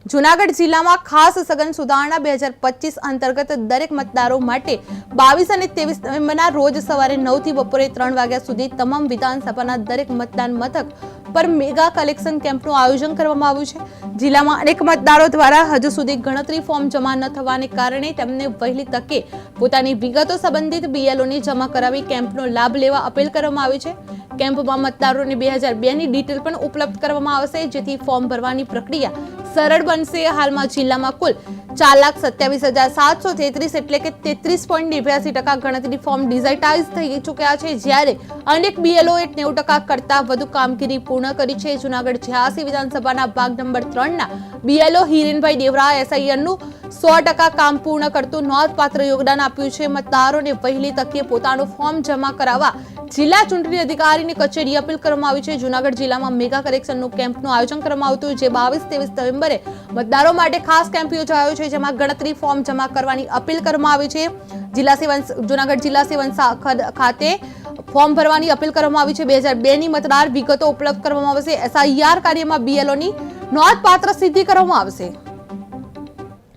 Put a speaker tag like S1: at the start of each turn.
S1: જૂનાગઢ જિલ્લામાં ખાસ સઘન સુધારણા 2025 અંતર્ગત દરેક મતદારો માટે 22 અને 23 નવેમ્બરના રોજ સવારે 9 થી બપોરે 3 વાગ્યા સુધી તમામ વિધાનસભાના દરેક મતદાન મથક પર મેગા કલેક્શન કેમ્પનું આયોજન કરવામાં આવ્યું છે। જિલ્લામાં અનેક મતદારો દ્વારા હજુ સુધી ગણતરી ફોર્મ જમા ન થવાને કારણે તેમને વહેલી તકે પોતાની વિગતો સંબંધિત બીએલઓને જમા કરાવી કેમ્પનો લાભ લેવા અપીલ કરવામાં આવી છે। કેમ્પમાં મતદારોને 2002 ની ડિટેલ પણ ઉપલબ્ધ કરવામાં આવશે, જેથી ફોર્મ ભરવાની પ્રક્રિયા સરળ બનશે। હાલમાં જિલ્લામાં કુલ 4,27,733 એટલે કે 33.89% ગણતરી ફોર્મ ડિજિટાઇઝ થઈ ચૂક્યા છે, જ્યારે અનેક બીએલઓએ 90% કરતા વધુ કામગીરી પૂર્ણ કરી છે। જૂનાગઢ 86 વિધાનસભાના ભાગ નંબર 3 ના બીએલઓ હિરેનભાઈ દેવરા એસઆઈઆરનું 100% કામ પૂર્ણ કરતું નોંધપાત્ર યોગદાન આપ્યું છે। મતદારોને વહેલી તકે પોતાનું ફોર્મ જમા કરાવવા જિલ્લા ચૂંટણી અધિકારીની કચેરી અપીલ કરવામાં આવી છે। જૂનાગઢ જિલ્લામાં મેગા કલેક્શનનું કેમ્પનું આયોજન કરવામાં આવ્યું છે, જે 22-23 નવેમ્બરે મતદારો માટે ખાસ કેમ્પ યોજાયો છે, જેમાં ગણતરી ફોર્મ જમા કરવાની અપીલ કરવામાં આવી છે। જૂનાગઢ જિલ્લા સેવન ખાતે ફોર્મ ભરવાની અપીલ કરવામાં આવી છે। 2002 ની મતદાર વિગતો ઉપલબ્ધ કરવામાં આવશે। એસઆઈઆર કાર્યમાં બીએલઓની નોંધપાત્ર સિદ્ધિ કરવામાં આવશે।